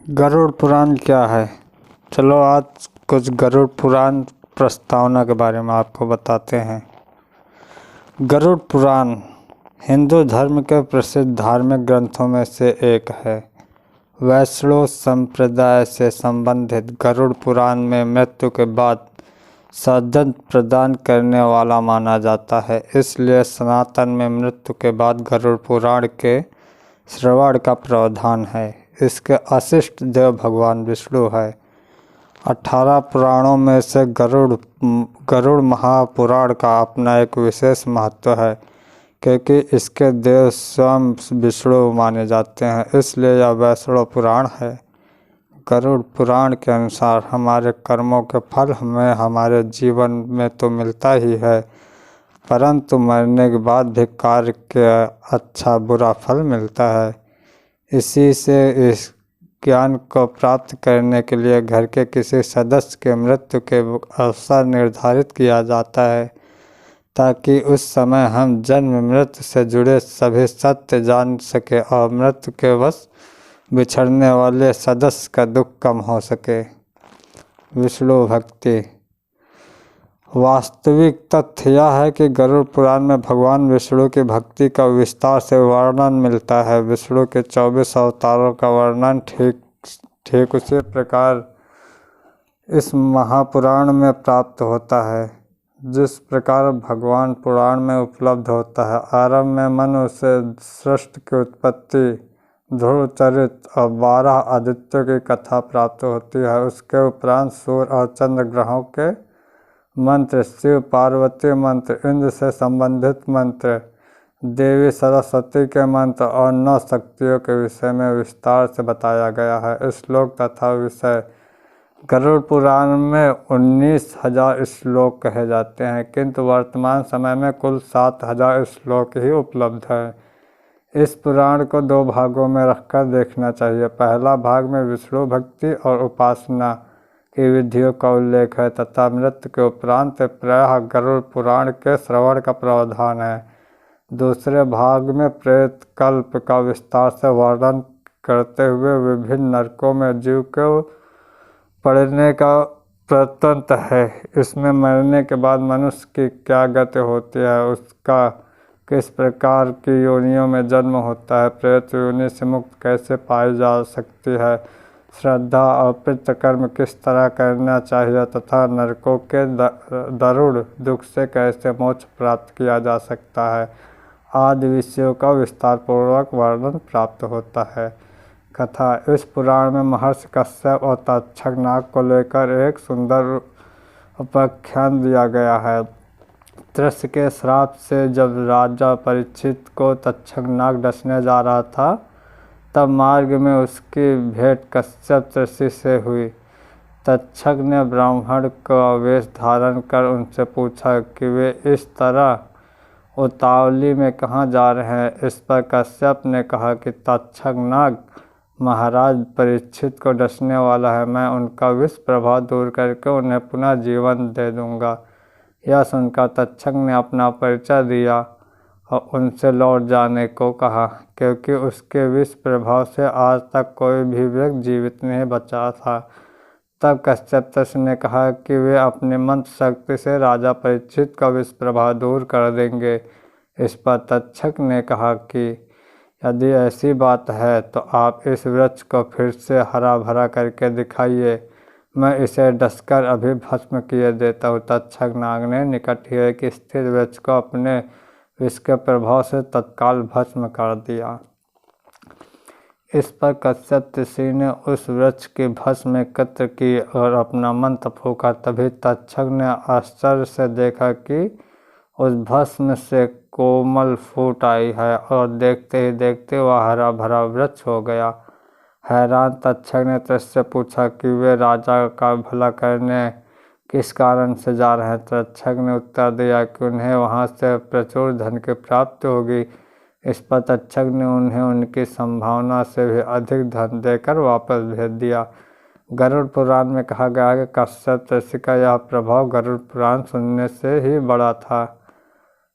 गरुड़ पुराण क्या है? चलो आज कुछ गरुड़ पुराण प्रस्तावना के बारे में आपको बताते हैं। गरुड़ पुराण हिंदू धर्म के प्रसिद्ध धार्मिक ग्रंथों में से एक है। वैष्णव संप्रदाय से संबंधित गरुड़ पुराण में मृत्यु के बाद सद्गति प्रदान करने वाला माना जाता है। इसलिए सनातन में मृत्यु के बाद गरुड़ पुराण के श्रवण का प्रावधान है। इसके अशिष्ट देव भगवान विष्णु है। 18 पुराणों में से गरुड़ महापुराण का अपना एक विशेष महत्व है, क्योंकि इसके देव स्वयं विष्णु माने जाते हैं, इसलिए यह वैष्णव पुराण है। गरुड़ पुराण के अनुसार हमारे कर्मों के फल हमें हमारे जीवन में तो मिलता ही है, परंतु मरने के बाद भी कार्य के अच्छा बुरा फल मिलता है। इसी से इस ज्ञान को प्राप्त करने के लिए घर के किसी सदस्य के मृत्यु के अवसर निर्धारित किया जाता है, ताकि उस समय हम जन्म मृत्यु से जुड़े सभी सत्य जान सके और मृत्यु के वश बिछड़ने वाले सदस्य का दुख कम हो सके। विष्णु भक्ति। वास्तविक तथ्य यह है कि गरुड़ पुराण में भगवान विष्णु की भक्ति का विस्तार से वर्णन मिलता है। विष्णु के 24 अवतारों का वर्णन ठीक उसी प्रकार इस महापुराण में प्राप्त होता है, जिस प्रकार भगवान पुराण में उपलब्ध होता है। आरंभ में मनु से सृष्टि की उत्पत्ति, ध्रुव चरित्र और 12 आदित्यों की कथा प्राप्त होती है। उसके उपरांत सूर्य और चंद्र ग्रहों के मंत्र, शिव पार्वती मंत्र, इंद्र से संबंधित मंत्र, देवी सरस्वती के मंत्र और 9 शक्तियों के विषय में विस्तार से बताया गया है। श्लोक तथा विषय। गरुड़ पुराण में 19,000 श्लोक कहे जाते हैं, किंतु वर्तमान समय में कुल 7,000 श्लोक ही उपलब्ध हैं। इस पुराण को 2 भागों में रखकर देखना चाहिए। पहला भाग में विष्णु भक्ति और उपासना की विधियों का उल्लेख है तथा मृत्यु के उपरांत प्रायः गरुड़ पुराण के श्रवण का प्रावधान है। दूसरे भाग में प्रेत कल्प का विस्तार से वर्णन करते हुए विभिन्न नरकों में जीव को पड़ने का वृत्तांत है। इसमें मरने के बाद मनुष्य की क्या गति होती है, उसका किस प्रकार की योनियों में जन्म होता है, प्रेत योनि से मुक्त कैसे पाई जा सकती है, श्रद्धा और पितृकर्म किस तरह करना चाहिए तथा नरकों के दारुण दुख से कैसे मोक्ष प्राप्त किया जा सकता है आदि विषयों का विस्तार पूर्वक वर्णन प्राप्त होता है। कथा। इस पुराण में महर्षि कश्यप और तक्षक नाग को लेकर एक सुंदर उपाख्यान दिया गया है। त्रिश के श्राप से जब राजा परीक्षित को तक्षक नाग डसने जा रहा था, तब मार्ग में उसकी भेंट कश्यप ऋषि से हुई। तक्षक ने ब्राह्मण का वेश धारण कर उनसे पूछा कि वे इस तरह उतावली में कहाँ जा रहे हैं। इस पर कश्यप ने कहा कि तक्षक नाग महाराज परीक्षित को डसने वाला है, मैं उनका विष प्रभाव दूर करके उन्हें पुनः जीवन दे दूंगा। यह सुनकर तक्षक ने अपना परिचय दिया और उनसे लौट जाने को कहा, क्योंकि उसके विष प्रभाव से आज तक कोई भी व्यक्ति जीवित नहीं बचा था। तब कश्यप ऋषि ने कहा कि वे अपने मंत्र शक्ति से राजा परीक्षित का विष प्रभाव दूर कर देंगे। इस पर तक्षक ने कहा कि यदि ऐसी बात है तो आप इस वृक्ष को फिर से हरा भरा करके दिखाइए, मैं इसे डसकर अभी भस्म किए देता हूँ। तक्षक नाग ने निकट ही एक स्थिर वृक्ष को अपने विष के प्रभाव से तत्काल भस्म कर दिया। इस पर कश्यप ऋषि ने उस वृक्ष की भस्म एकत्र की और अपना मंत्र फूंका। तभी तक्षक ने आश्चर्य से देखा कि उस भस्म से कोमल फूट आई है और देखते ही देखते वह हरा भरा वृक्ष हो गया। हैरान तक्षक ने त्रिश से पूछा कि वे राजा का भला करने किस कारण से जा रहे हैं। तक्षक ने उत्तर दिया कि उन्हें वहां से प्रचुर धन की प्राप्ति होगी। इस पर तक्षक ने उन्हें उनकी संभावना से भी अधिक धन देकर वापस भेज दिया। गरुड़ पुराण में कहा गया है कि कश्यप ऋषि का यह प्रभाव गरुड़ पुराण सुनने से ही बड़ा था।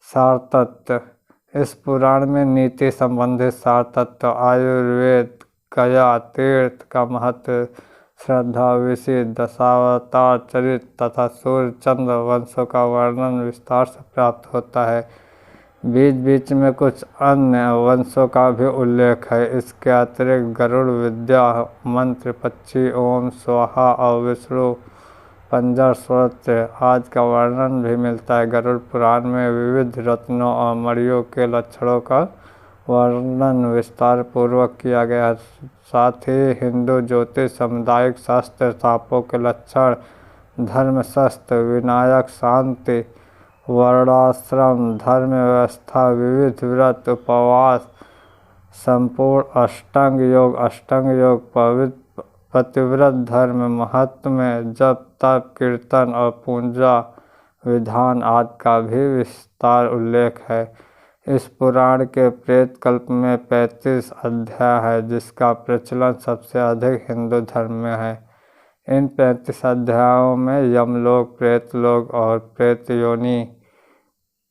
सार तत्व। इस पुराण में नीति संबंधित सार तत्व, आयुर्वेद गया तीर्थ का महत्व, श्रद्धा, विषय, दशावतार चरित्र तथा सूर्य चंद्र वंशों का वर्णन विस्तार से प्राप्त होता है। बीच बीच में कुछ अन्य वंशों का भी उल्लेख है। इसके अतिरिक्त गरुड़ विद्या मंत्र, पक्षी ओम स्वाहा और विष्णु पंजर स्तोत्र आदि का वर्णन भी मिलता है। गरुड़ पुराण में विविध रत्नों और मणियों के लक्षणों का वर्णन विस्तार पूर्वक किया गया है। साथ ही हिंदू ज्योतिष, सामुदायिक शास्त्र, सांपों के लक्षण, धर्मशास्त्र, विनायक, शांति, वर्णाश्रम, धर्म व्यवस्था, विविध व्रत, उपवास, संपूर्ण अष्टांग योग, पतिव्रत धर्म, महत्व में जप, तप, कीर्तन और पूजा विधान आदि का भी विस्तार उल्लेख है। इस पुराण के प्रेत कल्प में 35 अध्याय है, जिसका प्रचलन सबसे अधिक हिंदू धर्म में है। इन 35 अध्यायों में यमलोक, प्रेतलोक और प्रेत योनि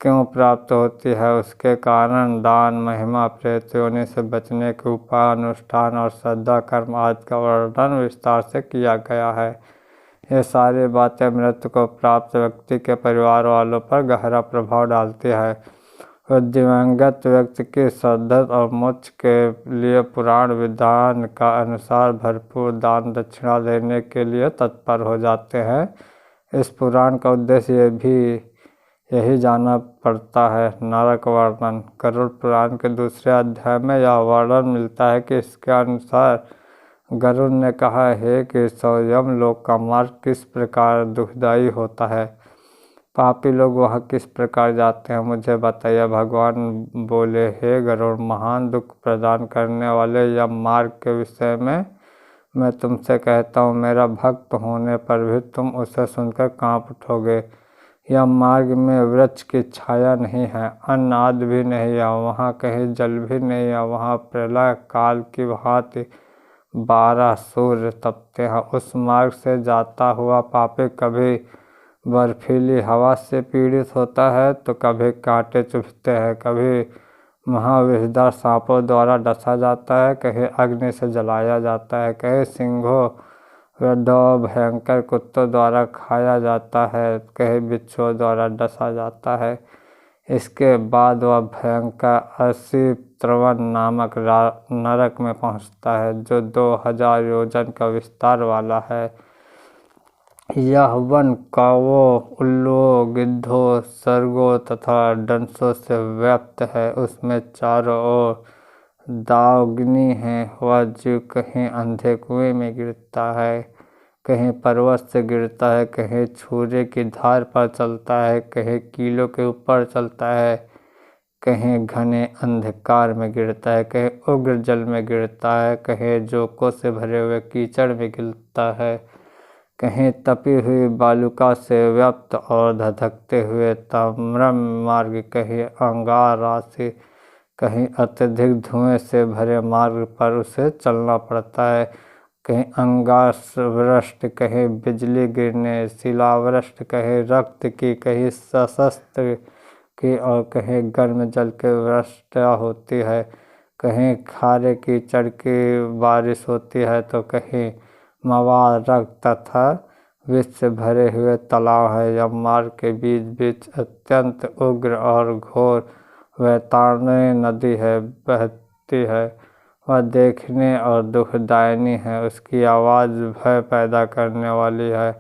क्यों प्राप्त होती है, उसके कारण, दान, महिमा, प्रेत योनि से बचने के उपाय, अनुष्ठान और श्रद्धा कर्म आदि का वर्णन विस्तार से किया गया है। ये सारी बातें मृत्यु को प्राप्त व्यक्ति के परिवार वालों पर गहरा प्रभाव डालती है। वह दिवंगत व्यक्ति की सद्गति और मोक्ष के लिए पुराण विधान का अनुसार भरपूर दान दक्षिणा देने के लिए तत्पर हो जाते हैं। इस पुराण का उद्देश्य यही जाना पड़ता है। नरक वर्णन। गरुड़ पुराण के दूसरे अध्याय में यह वर्णन मिलता है कि इसके अनुसार गरुड़ ने कहा है कि स्वयं लोक का मार्ग किस प्रकार दुखदायी होता है। पापी लोग वहाँ किस प्रकार जाते हैं, मुझे बताइए। भगवान बोले, हे गरुड़, महान दुख प्रदान करने वाले यम मार्ग के विषय में मैं तुमसे कहता हूँ। मेरा भक्त होने पर भी तुम उसे सुनकर कांप उठोगे। यम मार्ग में वृक्ष की छाया नहीं है, अन्न आदि भी नहीं है, वहाँ कहीं जल भी नहीं है। वहाँ प्रलय काल की भांति 12 सूर्य तपते हैं। उस मार्ग से जाता हुआ पापी कभी बर्फीली हवा से पीड़ित होता है तो कभी कांटे चुभते हैं, कभी महाविषधर सांपों द्वारा डसा जाता है, कहीं अग्नि से जलाया जाता है, कहीं सिंहों व 2 भयंकर कुत्तों द्वारा खाया जाता है, कहीं बिच्छुओं द्वारा डसा जाता है। इसके बाद वह भयंकर 80 त्रवन नामक नरक में पहुंचता है, जो 2000 योजन का विस्तार वाला है। यह वन कौवों, उल्लुओं, गिद्धों, सर्गों तथा डंसों से व्याप्त है। उसमें चारों ओर दावाग्नि है। वह जीव कहीं अंधे कुएं में गिरता है, कहीं पर्वत से गिरता है, कहीं छुरे की धार पर चलता है, कहीं कीलों के ऊपर चलता है, कहीं घने अंधकार में गिरता है, कहीं उग्र जल में गिरता है, कहीं जोकों से भरे हुए कीचड़ में गिरता है, कहीं तपी हुई बालुका से व्याप्त और धधकते हुए ताम्रम मार्ग, कहीं अंगार राशि, कहीं अत्यधिक धुएं से भरे मार्ग पर उसे चलना पड़ता है। कहीं अंगार वृष्टि, कहीं बिजली गिरने, शिलावृष्टि, कहीं रक्त की, कहीं सशस्त्र की और कहीं गर्म जल की वर्षा होती है, कहीं खारे कीचड़ की बारिश होती है तो कहीं मवाद, रक्त तथा विष से भरे हुए तालाब है। यम मार्ग के बीच बीच अत्यंत उग्र और घोर वैतरणी नदी है, बहती है। वह देखने और दुखदायिनी है, उसकी आवाज़ भय पैदा करने वाली है।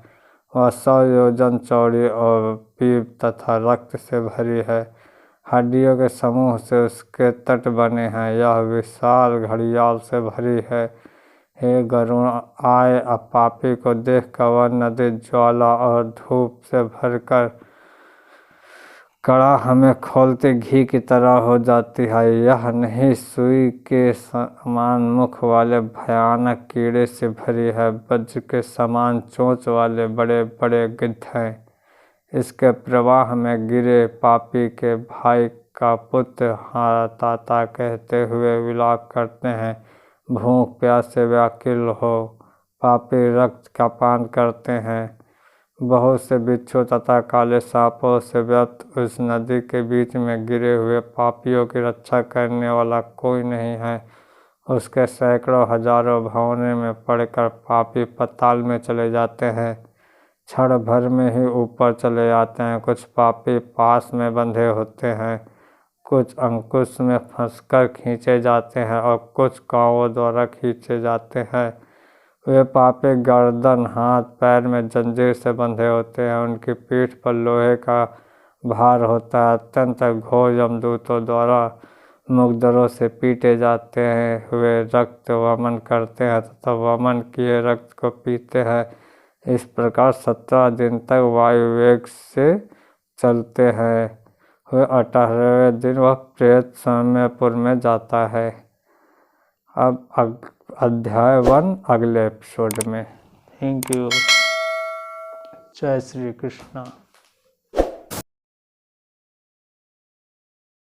वह 100 योजन चौड़ी और पीप तथा रक्त से भरी है। हड्डियों के समूह से उसके तट बने हैं। यह विशाल घड़ियाल से भरी है। हे गरुड़, आए पापी को देखकर वह नदी ज्वाला और धूप से भरकर कड़ा हमें खोलते घी की तरह हो जाती है। यह नहीं, सुई के समान मुख वाले भयानक कीड़े से भरी है। वज्र के समान चोंच वाले बड़े बड़े गिद्ध हैं। इसके प्रवाह में गिरे पापी के भाई का पुत्र हाताता कहते हुए विलाप करते हैं। भूख प्यास से व्याकुल हो पापी रक्त का पान करते हैं। बहुत से बिच्छू तथा काले सांपों से व्याप्त उस नदी के बीच में गिरे हुए पापियों की रक्षा करने वाला कोई नहीं है। उसके सैकड़ों हजारों भंवरे में पड़कर पापी पाताल में चले जाते हैं। क्षण भर में ही ऊपर चले आते हैं। कुछ पापी पास में बंधे होते हैं, कुछ अंकुश में फंसकर खींचे जाते हैं और कुछ कांवों द्वारा खींचे जाते हैं। वे पापी गर्दन, हाथ, पैर में जंजीर से बंधे होते हैं। उनकी पीठ पर लोहे का भार होता है। अत्यंत घोर यमदूतों द्वारा मुकदरों से पीटे जाते हैं। वे रक्त वमन करते हैं तथा वमन किए रक्त को पीते हैं। इस प्रकार 17 दिन तक वायु वेग से चलते हैं। वे 18वें दिन वह प्रेत सौम्यपुर में जाता है। अब अध्याय 1 अगले एपिसोड में। Thank you. जय श्री कृष्णा।